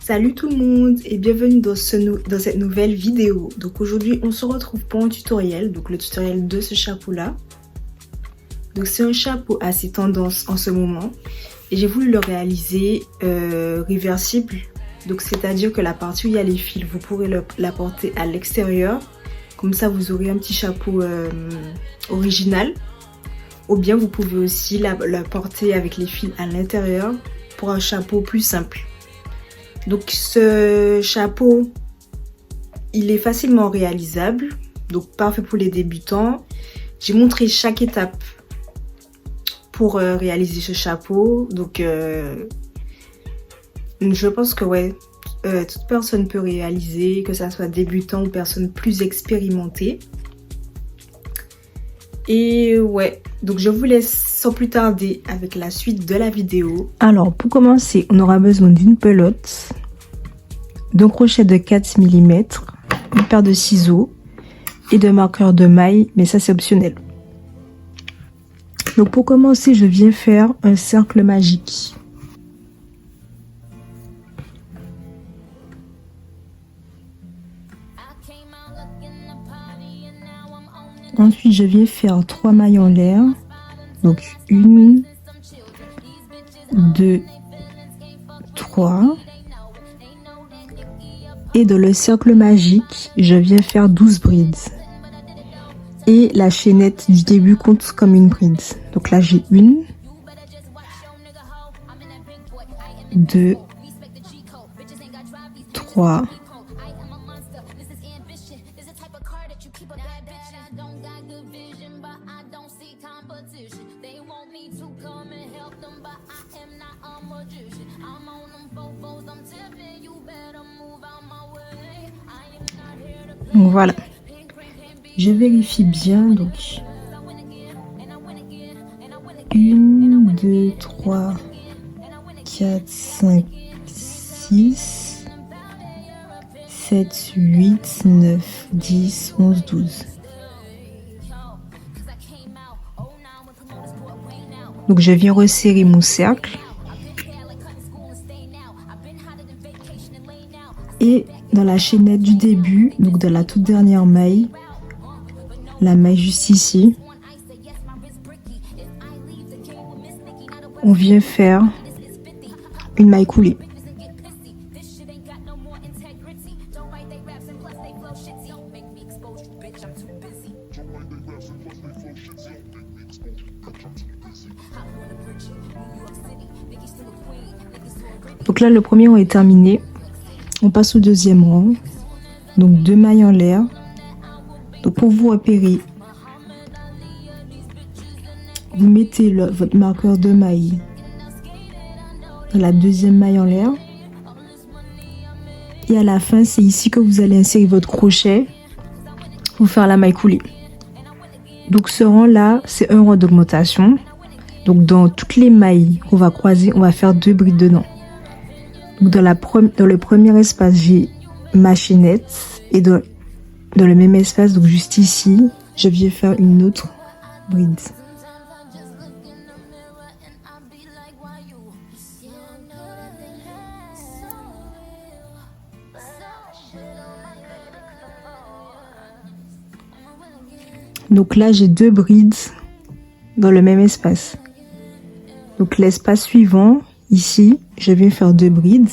Salut tout le monde et bienvenue dans cette nouvelle vidéo. Donc aujourd'hui on se retrouve pour un tutoriel, donc le tutoriel de ce chapeau là. Donc c'est un chapeau assez tendance en ce moment et j'ai voulu le réaliser réversible. Donc c'est-à-dire que la partie où il y a les fils, vous pourrez la porter à l'extérieur. Comme ça vous aurez un petit chapeau original. Ou bien vous pouvez aussi la porter avec les fils à l'intérieur pour un chapeau plus simple. Donc ce chapeau, il est facilement réalisable, donc parfait pour les débutants. J'ai montré chaque étape pour réaliser ce chapeau. Donc je pense que ouais, toute personne peut réaliser, que ça soit débutant ou personne plus expérimentée. Et ouais, donc je vous laisse sans plus tarder avec la suite de la vidéo. Alors pour commencer, on aura besoin d'une pelote, d'un crochet de 4 mm, une paire de ciseaux et de marqueurs de maille, mais ça c'est optionnel. Donc pour commencer, je viens faire un cercle magique. Ensuite, je viens faire 3 mailles en l'air. Donc 1, 2, 3. Et dans le cercle magique, je viens faire 12 brides. Et la chaînette du début compte comme une bride. Donc là, j'ai 1, 2, 3. Donc voilà, je vérifie bien, donc 1, 2, 3, 4, 5, 6, 7, 8, 9, 10, 11, 12. Donc je viens resserrer mon cercle. Et dans la chaînette du début, donc dans la toute dernière maille, la maille juste ici, on vient faire une maille coulée. Donc là, le premier rang est terminé. On passe au deuxième rang. Donc 2 mailles en l'air. Donc pour vous repérer, vous mettez votre marqueur de maille dans la deuxième maille en l'air. Et à la fin, c'est ici que vous allez insérer votre crochet pour faire la maille coulée. Donc ce rang-là, c'est un rang d'augmentation. Donc dans toutes les mailles qu'on va croiser, on va faire 2 brides dedans. Donc dans le premier espace, j'ai ma chaînette et dans le même espace, donc juste ici, je viens faire une autre bride. Donc là, j'ai 2 brides dans le même espace. Donc l'espace suivant, ici, je vais faire 2 brides.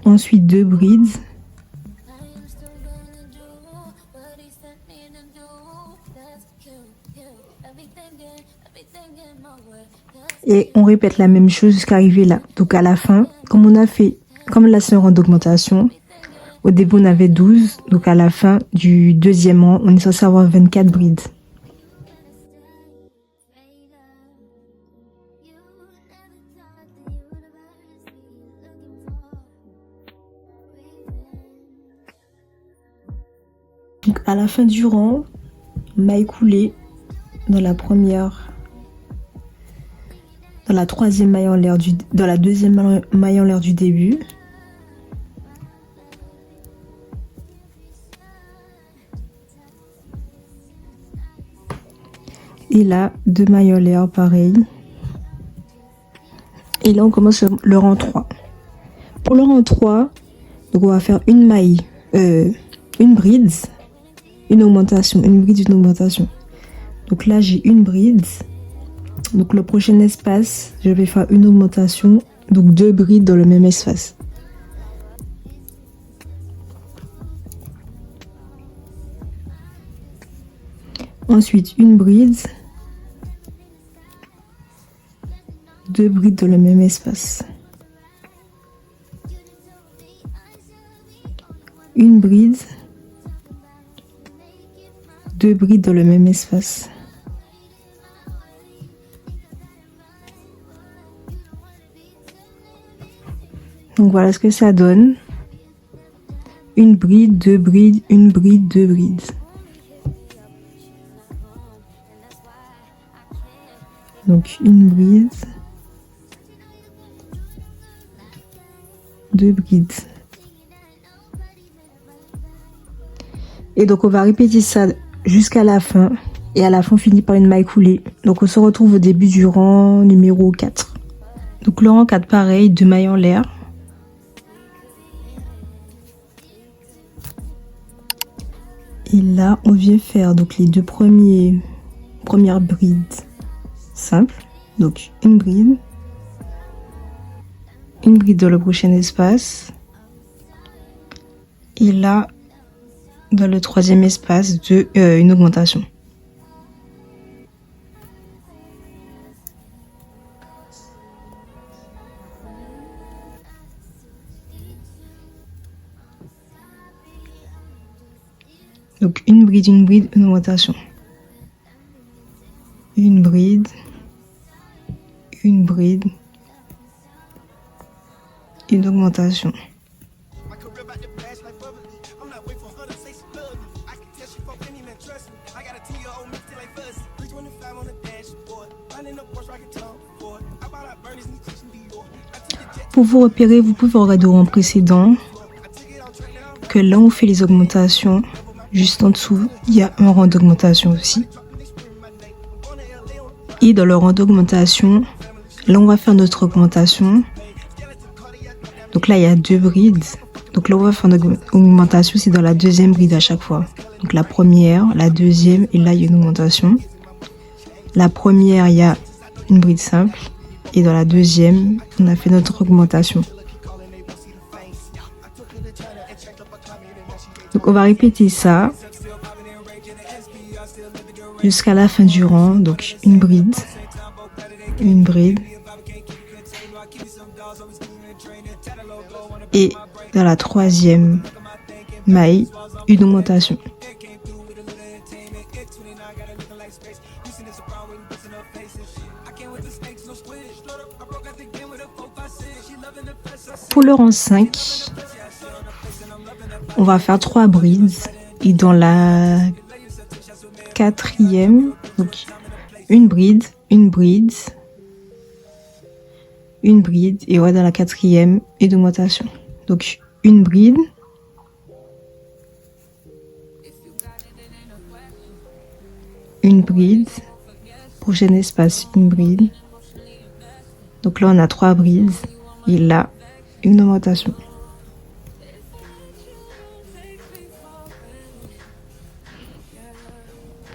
Ensuite 2 brides. Et on répète la même chose jusqu'à arriver là. Donc à la fin, comme là c'est un rang d'augmentation, au début on avait 12, donc à la fin du deuxième rang, on est censé avoir 24 brides. Donc à la fin du rang, maille coulée dans la troisième maille en l'air dans la deuxième maille en l'air du début. Et là, 2 mailles en l'air, pareil. Et là, on commence le rang 3. Pour le rang 3, donc on va faire une maille, une bride, une augmentation, une bride, une augmentation. Donc là, j'ai une bride. Donc le prochain espace, je vais faire une augmentation, donc 2 brides dans le même espace. Ensuite, une bride, 2 brides dans le même espace. Une bride, 2 brides dans le même espace. Donc voilà ce que ça donne. Une bride, 2 brides, une bride, 2 brides. Donc une bride, 2 brides. Et donc on va répéter ça jusqu'à la fin. Et à la fin on finit par une maille coulée. Donc on se retrouve au début du rang numéro 4. Donc le rang 4 pareil, 2 mailles en l'air. Et là on vient faire donc les deux premières brides simples. Donc une bride dans le prochain espace. Et là dans le troisième espace une augmentation. Donc une bride, une augmentation. Une bride, une augmentation. Pour vous repérer, vous pouvez regarder au rang précédent que là on fait les augmentations, juste en dessous, il y a un rang d'augmentation aussi. Et dans le rang d'augmentation, là on va faire notre augmentation. Donc là il y a 2 brides. Donc là on va faire une augmentation, c'est dans la deuxième bride à chaque fois. Donc la première, la deuxième, et là il y a une augmentation. La première, il y a une bride simple. Et dans la deuxième, on a fait notre augmentation. Donc on va répéter ça jusqu'à la fin du rang. Donc une bride, et dans la troisième maille, une augmentation. Pour le rang 5, on va faire 3 brides et dans la quatrième, donc une bride et ouais, dans la quatrième, une augmentation. Donc une bride, prochain espace, une bride. Donc là on a 3 brides et là une augmentation.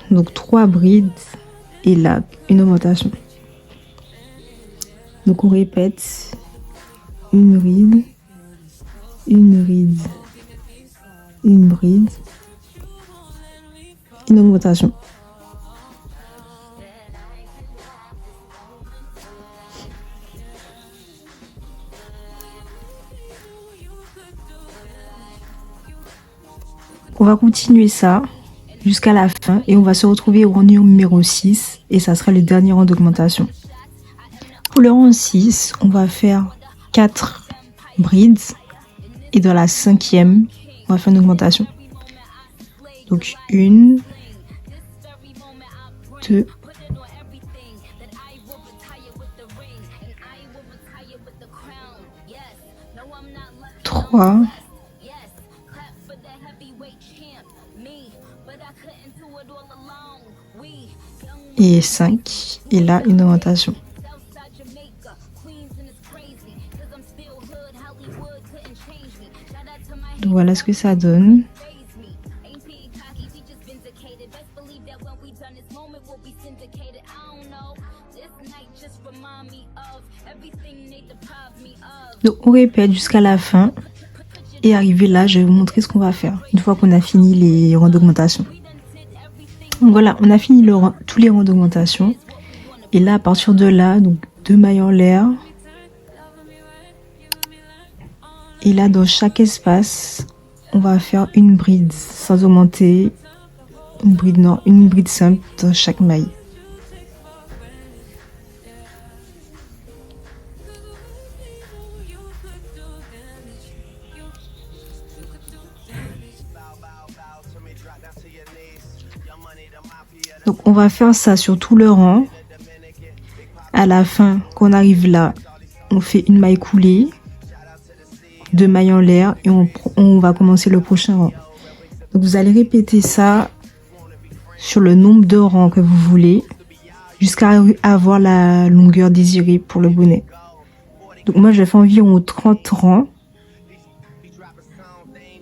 Donc 3 brides et là une augmentation. Donc on répète une bride, une augmentation. On va continuer ça jusqu'à la fin et on va se retrouver au rang numéro 6 et ça sera le dernier rang d'augmentation. Pour le rang 6, on va faire 4 brides et dans la cinquième, on va faire une augmentation. Donc 1, 2, 3, Et 5. Et là, une augmentation. Donc voilà ce que ça donne. Donc on répète jusqu'à la fin. Et arrivé là, je vais vous montrer ce qu'on va faire. Une fois qu'on a fini les rangs d'augmentation. Donc voilà, on a fini tous les rangs d'augmentation. Et là, à partir de là, donc 2 mailles en l'air. Et là, dans chaque espace, on va faire une bride sans augmenter. Une bride simple dans chaque maille. Donc on va faire ça sur tout le rang. À la fin, quand on arrive là, on fait une maille coulée, 2 mailles en l'air et on va commencer le prochain rang. Donc vous allez répéter ça sur le nombre de rangs que vous voulez jusqu'à avoir la longueur désirée pour le bonnet. Donc moi je fais environ 30 rangs.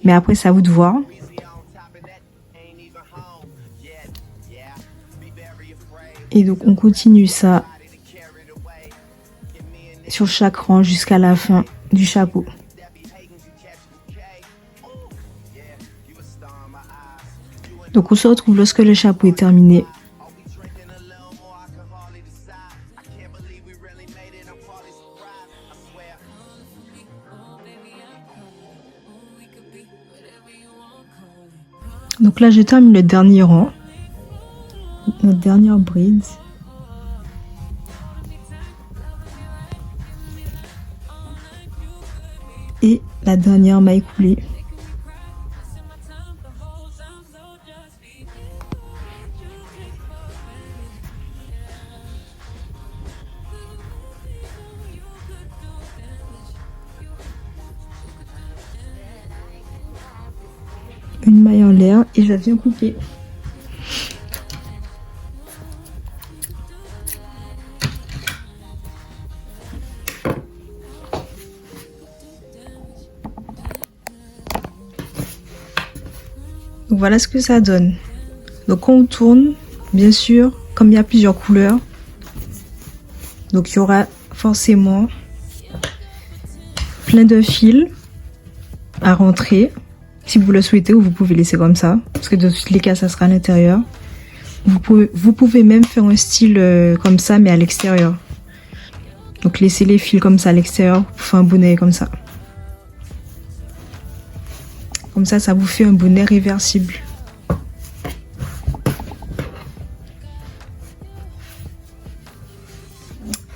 Mais après c'est à vous de voir. Et donc on continue ça sur chaque rang jusqu'à la fin du chapeau. Donc on se retrouve lorsque le chapeau est terminé. Donc là je termine le dernier rang. Notre dernière bride. Et la dernière maille coulée. Une maille en l'air et je viens couper. Donc voilà ce que ça donne. Donc quand on tourne, bien sûr, comme il y a plusieurs couleurs, donc il y aura forcément plein de fils à rentrer. Si vous le souhaitez, ou vous pouvez laisser comme ça, parce que de tous les cas, ça sera à l'intérieur. Vous pouvez même faire un style comme ça, mais à l'extérieur. Donc laissez les fils comme ça à l'extérieur pour faire un bonnet comme ça. Comme ça vous fait un bonnet réversible.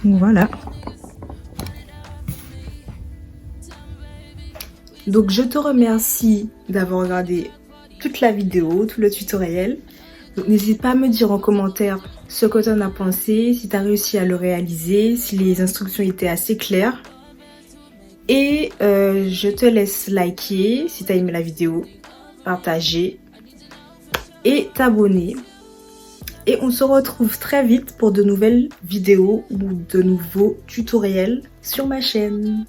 Donc voilà. Donc je te remercie d'avoir regardé toute la vidéo, tout le tutoriel. Donc n'hésite pas à me dire en commentaire ce que tu en as pensé, si tu as réussi à le réaliser, si les instructions étaient assez claires. Et je te laisse liker si tu as aimé la vidéo, partager et t'abonner. Et on se retrouve très vite pour de nouvelles vidéos ou de nouveaux tutoriels sur ma chaîne.